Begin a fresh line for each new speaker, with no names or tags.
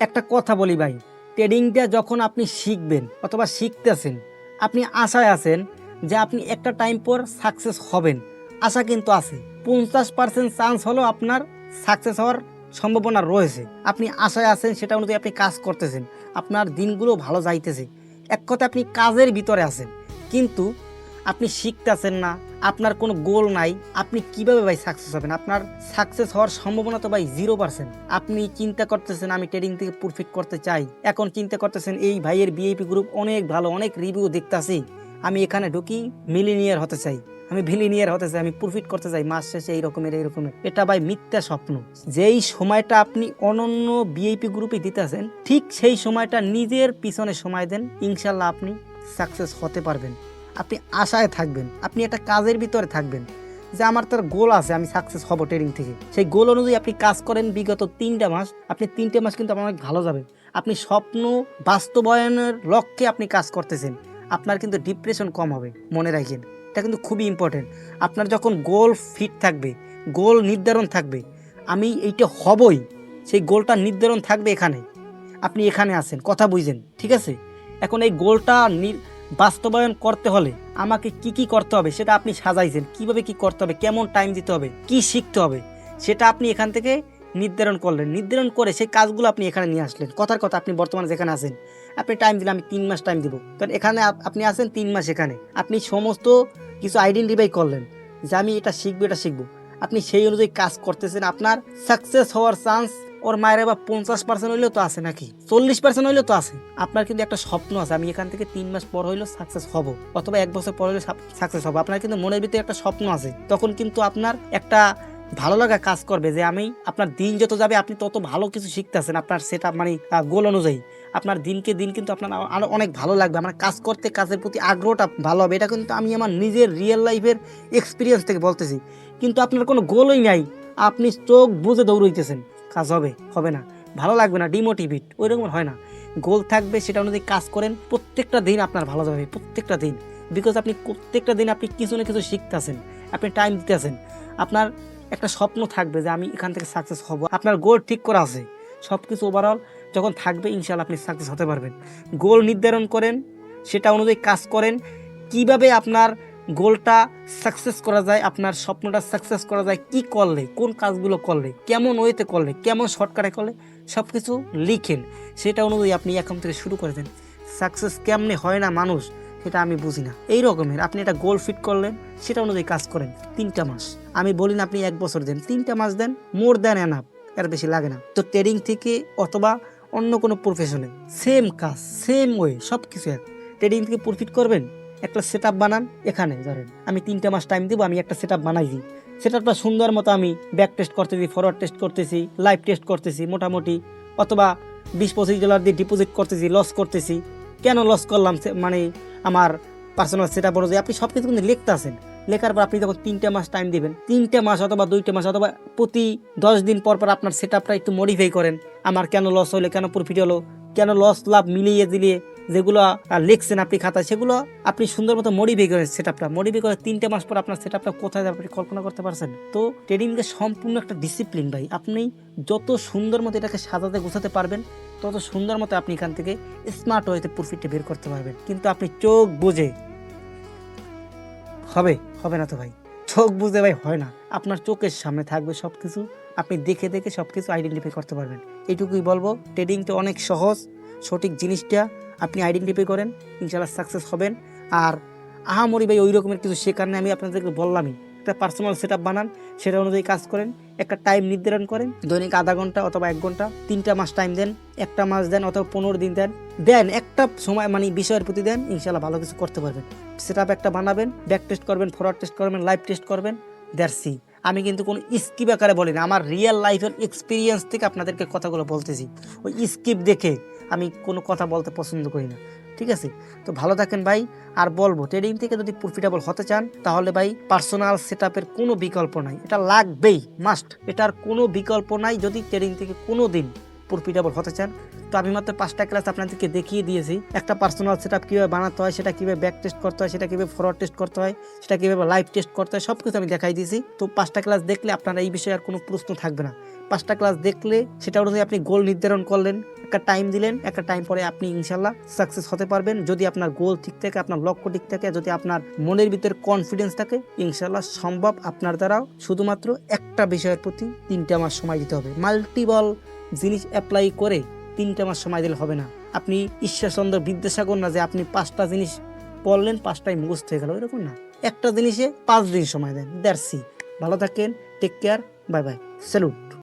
একটা কথা বলি ভাই, ট্রেডিংটা যখন আপনি শিখবেন অথবা শিখতেছেন, আপনি আশায় আছেন যে আপনি একটা টাইম পর সাকসেস হবেন, আশা কিন্তু আছে। 50% চান্স হলো আপনার সাকসেস হওয়ার সম্ভাবনা রয়েছে। আপনি আশায় আছেন, সেটা অনুযায়ী আপনি কাজ করতেছেন, আপনার দিনগুলো ভালো যাইতেছে। এক কথা আপনি কাজের ভিতরে আছেন, কিন্তু আপনি শিখতেছেন না, আপনার কোনো গোল নাই। আপনি কিভাবে ভাই সাকসেস হবেন? আপনার সাকসেস হওয়ার সম্ভাবনা তো ভাই 0%। আপনি চিন্তা করতেছেন আমি ট্রেডিং থেকে প্রফিট করতে চাই, এখন চিন্তা করতেছেন এই ভাইয়ের বিএপি গ্রুপ অনেক ভালো, অনেক রিভিউ দেখতাছি, আমি এখানে ঢুকি মিলিনিয়ার হতে চাই, আমি ভিলিনিয়ার হতে চাই, আমি প্রফিট করতে চাই মাস শেষে এই রকমের। এটা ভাই মিথ্যা স্বপ্ন। যেই সময়টা আপনি অনন্য বিএপি গ্রুপে দিতেছেন, ঠিক সেই সময়টা নিজের পিছনে সময় দেন, ইনশাল্লাহ আপনি সাকসেস হতে পারবেন। আপনি আশায় থাকবেন, আপনি একটা কাজের ভিতরে থাকবেন যে আমার তার গোল আছে, আমি সাকসেস হব ট্রেডিং থেকে। সেই গোল অনুযায়ী আপনি কাজ করেন বিগত 3টা মাস, আপনি 3টে মাস কিন্তু আপনার অনেক ভালো যাবে। আপনি স্বপ্ন বাস্তবায়নের লক্ষ্যে আপনি কাজ করতেছেন, আপনার কিন্তু ডিপ্রেশন কম হবে, মনে রাখেন। এটা কিন্তু খুবই ইম্পর্টেন্ট। আপনার যখন গোল ফিট থাকবে, গোল নির্ধারণ থাকবে, আমি এইটা হবই, সেই গোলটা নির্ধারণ থাকবে এখানে, আপনি এখানে আছেন, কথা বুঝেন, ঠিক আছে? এখন এই গোলটা বাস্তবায়ন করতে হলে আমাকে কি কি করতে হবে সেটা আপনি সাজাইছেন, কিভাবে কি করতে হবে, কেমন টাইম দিতে হবে, কি শিখতে হবে, সেটা আপনি এখান থেকে নির্ধারণ করলেন। নির্ধারণ করে সেই কাজগুলো আপনি এখানে নিয়ে আসলেন। কথার কথা, আপনি বর্তমানে যেখানে আছেন, আপনি টাইম দিলেন আমি 3 মাস টাইম দিব, কারণ এখানে আপনি আছেন 3 মাস, এখানে আপনি সমস্ত কিছু আইডেন্টিফাই করলেন যে আমি এটা শিখবো, এটা শিখবো। আপনি সেই অনুযায়ী কাজ করতেছেন, আপনার সাকসেস হওয়ার চান্স ওর মায়ের বা 50% হইলেও তো আছে, নাকি 40% হইলেও তো আছে। আপনার কিন্তু একটা স্বপ্ন আছে, আমি এখান থেকে 3 মাস পর হইলেও সাকসেস হব, অথবা 1 বছর পর হইলেও সাকসেস হব। আপনার কিন্তু মনের ভিতরে একটা স্বপ্ন আছে, তখন কিন্তু আপনার একটা ভালো লাগা কাজ করবে যে আমি, আপনার দিন যত যাবে আপনি তত ভালো কিছু শিখতেছেন, আপনার সেটা মানে গোল অনুযায়ী আপনার দিনকে দিন কিন্তু আপনার আরো অনেক ভালো লাগবে, আমার কাজ করতে, কাজের প্রতি আগ্রহটা ভালো হবে। এটা কিন্তু আমি আমার নিজের রিয়েল লাইফের এক্সপিরিয়েন্স থেকে বলতেছি। কিন্তু আপনার কোনো গোলই নাই, আপনি চোখ বুঝে দৌড়াইতেছেন, কাজ হবে হবে না, ভালো লাগবে না, ডিমোটিভেট, ওই রকম হয় না। গোল থাকবে, সেটা অনুযায়ী কাজ করেন, প্রত্যেকটা দিন আপনার ভালো যাবে, প্রত্যেকটা দিন। বিকজ আপনি প্রত্যেকটা দিন আপনি কিছু না কিছু শিখতেছেন, আপনি টাইম দিতেছেন, আপনার একটা স্বপ্ন থাকবে যে আমি এখান থেকে সাকসেস হব, আপনার গোল ঠিক করা আছে। সব কিছু ওভারঅল যখন থাকবে, ইনশাল্লাহ আপনি সাকসেস হতে পারবেন। গোল নির্ধারণ করেন, সেটা অনুযায়ী কাজ করেন, কিভাবে আপনার গোলটা সাকসেস করা যায়, আপনার স্বপ্নটা সাকসেস করা যায়, কি করলে, কোন কাজগুলো করলে, কেমন ওয়েতে করলে, কেমন শর্টকাটে করলে, সব কিছু লিখেন। সেটা অনুযায়ী আপনি এখন থেকে শুরু করে দেন। সাকসেস কেমনে হয় না মানুষ, সেটা আমি বুঝি না। এই রকমের আপনি একটা গোল ফিট করলেন, সেটা অনুযায়ী কাজ করেন 3টা মাস। আমি বলি না আপনি 1 বছর দেন, 3টা মাস দেন, মোর দেন এনাফ, এর বেশি লাগে না। তো ট্রেডিং থেকে অথবা অন্য কোনো প্রফেশনে সেম কাজ, সেম ওয়ে, সব কিছু এক। ট্রেডিং থেকে প্রফিট করবেন, একটা সেট বানান। এখানে ধরেন আমি 3টা মাস টাইম দিব, আমি একটা সেট বানাইছি, সেটআপটা সুন্দর মতো আমি ব্যাক টেস্ট করতেছি, ফরওয়ার্ড টেস্ট করতেছি, লাইভ টেস্ট করতেছি মোটামুটি, অথবা $20-25 দিয়ে ডিপোজিট করতেছি, লস করতেছি। কেন লস করলাম, মানে আমার পার্সোনাল সেট আপ অনুযায়ী আপনি সব কিছু কিন্তু লিখতে আছেন। লেখার পর আপনি যখন 3টা মাস টাইম দিবেন, 3টা মাস অথবা 2টা মাস অথবা প্রতি 10 দিন পর পর আপনার সেট আপটা একটু মডিফাই করেন। আমার কেন লস হলো, কেন প্রফিট হলো, কেন লস লাভ মিলিয়ে দিলিয়ে যেগুলো লিখছেন আপনি খাতায়, সেগুলো আপনি সুন্দর মতো মডিফাই করেন। সেট আপটা মডিফাই করে 3টে মাস পর আপনার সেট আপটা কোথায় যাবে আপনি কল্পনা করতে পারছেন? তো ট্রেডিংকে সম্পূর্ণ একটা ডিসিপ্লিন ভাই। আপনি যত সুন্দর মতো এটাকে সাজাতে গোছাতে পারবেন, তত সুন্দর মতো আপনি এখান থেকে স্মার্ট ওয়েতে প্রফিটটা বের করতে পারবেন। কিন্তু আপনি চোখ বুঝে হবে হবে না তো ভাই, চোখ বুঝে ভাই হয় না। আপনার চোখের সামনে থাকবে সব কিছু, আপনি দেখে দেখে সব কিছু আইডেন্টিফাই করতে পারবেন। এইটুকুই বলবো, ট্রেডিংটা অনেক সহজ, সঠিক জিনিসটা আপনি আইডেন্টিফাই করেন, ইনশাল্লাহ সাকসেস হবেন। আর আহামরি ভাই ওই রকমের কিছু শেখার নেই, আমি আপনাদেরকে বললামই। একটা পার্সোনাল সেট আপ বানান, সেটা অনুযায়ী কাজ করেন, একটা টাইম নির্ধারণ করেন, দৈনিক আধা ঘন্টা অথবা 1 ঘন্টা, 3টা মাস টাইম দেন, একটা মাস দেন অথবা 15 দিন দেন, একটা সময় মানে বিষয়ের প্রতি দেন, ইনশাল্লাহ ভালো কিছু করতে পারবেন। সেট আপ একটা বানাবেন, ব্যাক টেস্ট করবেন, ফরওয়ার্ড টেস্ট করবেন, লাইভ টেস্ট করবেন, দ্যাটসি। আমি কিন্তু কোনো স্কিপ আকারে বলি না, আমার রিয়েল লাইফের এক্সপিরিয়েন্স থেকে আপনাদেরকে কথাগুলো বলতেছি। ওই স্কিপ দেখে আমি কোনো কথা বলতে পছন্দ করি না, ঠিক আছে? তো ভালো থাকেন ভাই। আর বলবো, ট্রেডিং থেকে যদি প্রফিটেবল হতে চান, তাহলে ভাই পার্সোনাল সেট আপের কোনো বিকল্প নাই, এটা লাগবেই, মাস্ট, এটার কোনো বিকল্প নাই। যদি ট্রেডিং থেকে কোনো দিন প্রফিটেবল হতে চান, তো আমি মাত্র 5টা ক্লাস আপনাদেরকে দেখিয়ে দিয়েছি। একটা পার্সোনাল সেটআপ কীভাবে বানাতে হয়, সেটা কীভাবে ব্যাক টেস্ট করতে হয়, সেটা কীভাবে ফরওয়ার্ড টেস্ট করতে হয়, সেটা কীভাবে লাইভ টেস্ট করতে হয়, সব কিছু আমি দেখাই দিয়েছি। তো 5টা ক্লাস দেখলে আপনারা এই বিষয়ে আর কোনো প্রশ্ন থাকবে না। 5টা ক্লাস দেখলে সেটা অনুযায়ী আপনি গোল নির্ধারণ করলেন, একটা টাইম দিলেন, একটা টাইম পরে আপনি ইনশাল্লাহ সাকসেস হতে পারবেন। যদি আপনার গোল ঠিক থাকে, আপনার লক্ষ্য ঠিক থাকে, যদি আপনার মনের ভিতরে কনফিডেন্স থাকে, ইনশাল্লাহ সম্ভব আপনার দ্বারাও। শুধুমাত্র একটা বিষয়ের প্রতি 3টা মাস সময় দিতে হবে। মাল্টিপল জিনিস অ্যাপ্লাই করে 3টা মাস সময় দিলে হবে না। আপনি ঈশ্বরচন্দ্র বিদ্যাসাগর না যে আপনি 5টা জিনিস পড়লেন 5টাই মুখস্থ হয়ে গেল, এরকম না। একটা জিনিসে 5 দিন সময় দেন, দ্যাটস ইট। ভালো থাকেন, take care, bye bye, salute.